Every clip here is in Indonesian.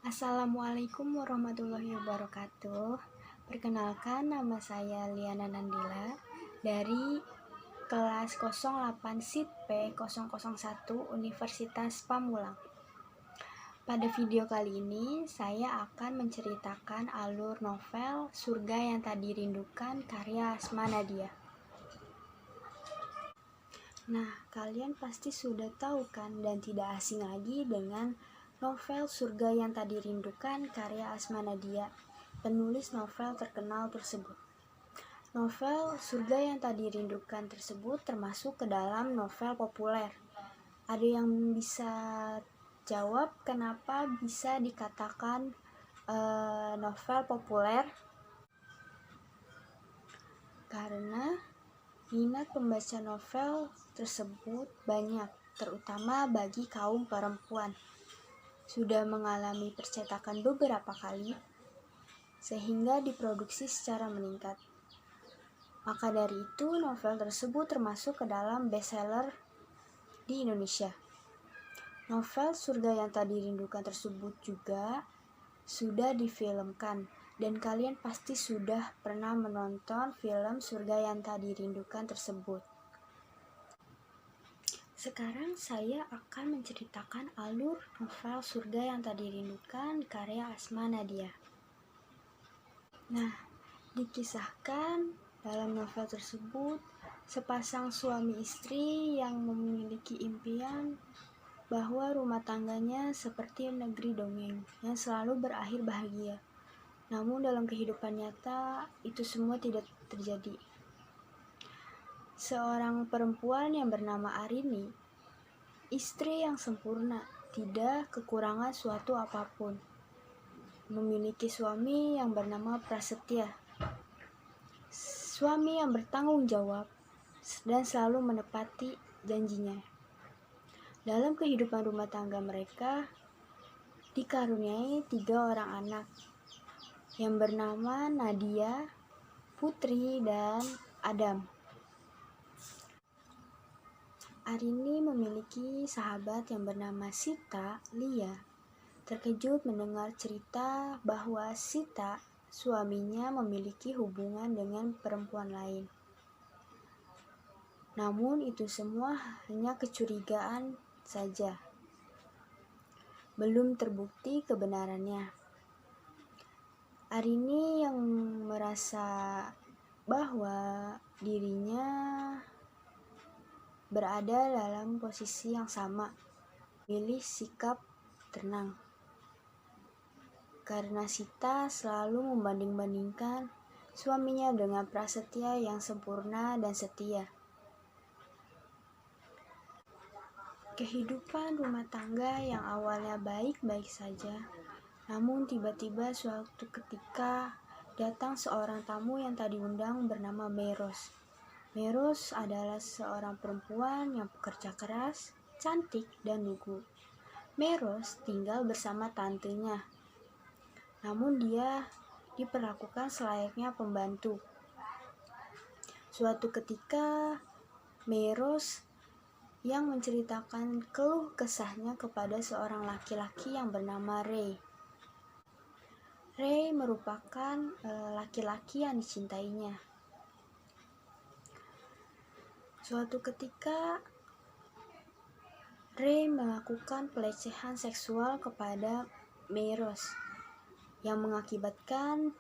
Assalamualaikum warahmatullahi wabarakatuh. Perkenalkan, nama saya Liana Nandila dari kelas 08 SIT P001 Universitas Pamulang. Pada video kali ini, saya akan menceritakan alur novel Surga Yang Tak Dirindukan karya Asma Nadia. Nah, kalian pasti sudah tahu kan dan tidak asing lagi dengan novel Surga Yang Tak Dirindukan karya Asma Nadia, penulis novel terkenal tersebut. Novel Surga Yang Tak Dirindukan tersebut termasuk ke dalam novel populer. Ada yang bisa jawab kenapa bisa dikatakan novel populer? Karena minat pembaca novel tersebut banyak, terutama bagi kaum perempuan. Sudah mengalami percetakan beberapa kali, sehingga diproduksi secara meningkat. Maka dari itu, novel tersebut termasuk ke dalam bestseller di Indonesia. Novel Surga Yang Tak Dirindukan tersebut juga sudah difilmkan, dan kalian pasti sudah pernah menonton film Surga Yang Tak Dirindukan tersebut. Sekarang saya akan menceritakan alur novel Surga Yang Tak Dirindukan karya Asma Nadia. Nah, dikisahkan dalam novel tersebut sepasang suami istri yang memiliki impian bahwa rumah tangganya seperti negeri dongeng yang selalu berakhir bahagia. Namun dalam kehidupan nyata itu semua tidak terjadi. Seorang perempuan yang bernama Arini, istri yang sempurna, tidak kekurangan suatu apapun. Memiliki suami yang bernama Prasetya, suami yang bertanggung jawab dan selalu menepati janjinya. Dalam kehidupan rumah tangga mereka dikaruniai 3 orang anak yang bernama Nadia, Putri, dan Adam. Arini memiliki sahabat yang bernama Sita, Lia. Terkejut mendengar cerita bahwa Sita, suaminya, memiliki hubungan dengan perempuan lain. Namun itu semua hanya kecurigaan saja. Belum terbukti kebenarannya. Arini yang merasa bahwa dirinya berada dalam posisi yang sama, pilih sikap tenang. Karena Sita selalu membanding-bandingkan suaminya dengan Prasetya yang sempurna dan setia. Kehidupan rumah tangga yang awalnya baik-baik saja, namun tiba-tiba suatu ketika datang seorang tamu yang tak diundang bernama Meros. Meros adalah seorang perempuan yang pekerja keras, cantik, dan lugu. Meros tinggal bersama tantenya, namun dia diperlakukan selayaknya pembantu. Suatu ketika, Meros yang menceritakan keluh kesahnya kepada seorang laki-laki yang bernama Ray. Ray merupakan laki-laki yang dicintainya. Suatu ketika, Ray melakukan pelecehan seksual kepada Meros yang mengakibatkan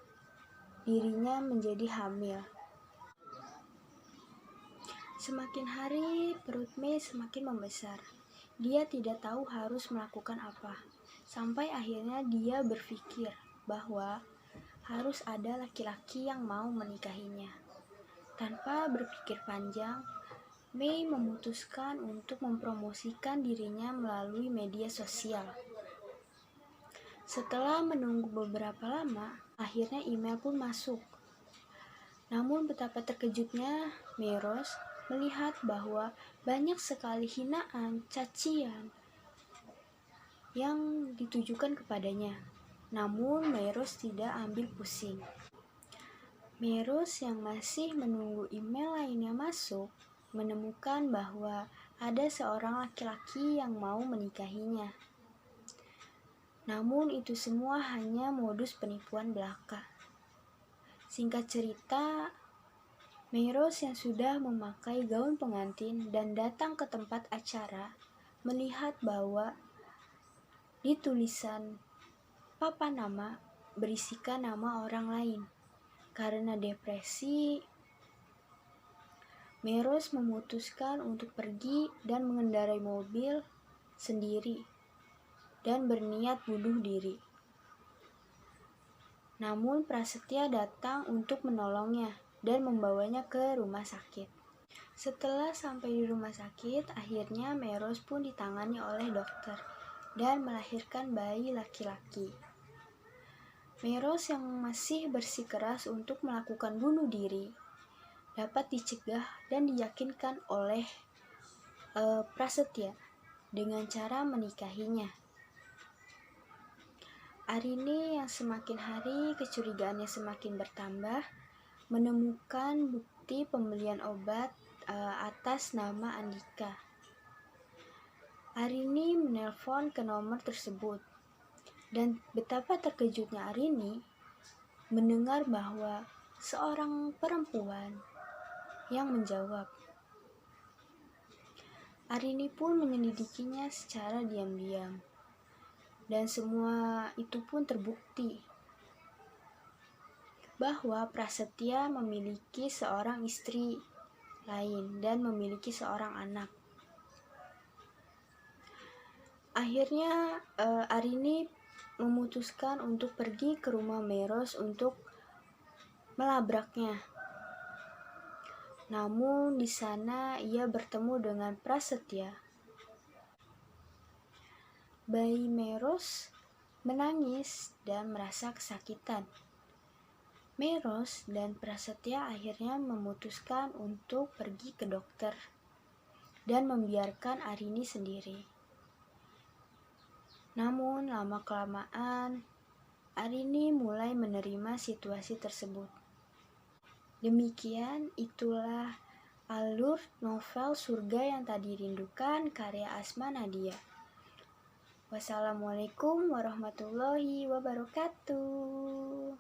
dirinya menjadi hamil. Semakin hari, perut Mei semakin membesar. Dia tidak tahu harus melakukan apa. Sampai akhirnya dia berpikir bahwa harus ada laki-laki yang mau menikahinya. Tanpa berpikir panjang, Mei memutuskan untuk mempromosikan dirinya melalui media sosial. Setelah menunggu beberapa lama, akhirnya email pun masuk. Namun betapa terkejutnya Meros melihat bahwa banyak sekali hinaan, cacian yang ditujukan kepadanya. Namun Meros tidak ambil pusing. Meros yang masih menunggu email lainnya masuk, menemukan bahwa ada seorang laki-laki yang mau menikahinya. Namun itu semua hanya modus penipuan belaka. Singkat cerita, Meros yang sudah memakai gaun pengantin dan datang ke tempat acara melihat bahwa di tulisan papan nama berisikan nama orang lain. Karena depresi, Meros memutuskan untuk pergi dan mengendarai mobil sendiri dan berniat bunuh diri. Namun Prasetya datang untuk menolongnya dan membawanya ke rumah sakit. Setelah sampai di rumah sakit, akhirnya Meros pun ditangani oleh dokter dan melahirkan bayi laki-laki. Meros yang masih bersikeras untuk melakukan bunuh diri dapat dicegah dan diyakinkan oleh Prasetya dengan cara menikahinya. Arini yang semakin hari kecurigaannya semakin bertambah, menemukan bukti pembelian obat atas nama Andika. Arini menelpon ke nomor tersebut, dan betapa terkejutnya Arini mendengar bahwa seorang perempuan yang menjawab. Arini pun menyelidikinya secara diam-diam, dan semua itu pun terbukti bahwa Prasetya memiliki seorang istri lain dan memiliki seorang anak. Akhirnya Arini memutuskan untuk pergi ke rumah Meros untuk melabraknya. Namun di sana ia bertemu dengan Prasetya. Bayi Meros menangis dan merasa kesakitan. Meros dan Prasetya akhirnya memutuskan untuk pergi ke dokter dan membiarkan Arini sendiri. Namun lama-kelamaan Arini mulai menerima situasi tersebut. Demikian itulah alur novel Surga yang Tadi Rindukan karya Asma Nadia. Wassalamualaikum warahmatullahi wabarakatuh.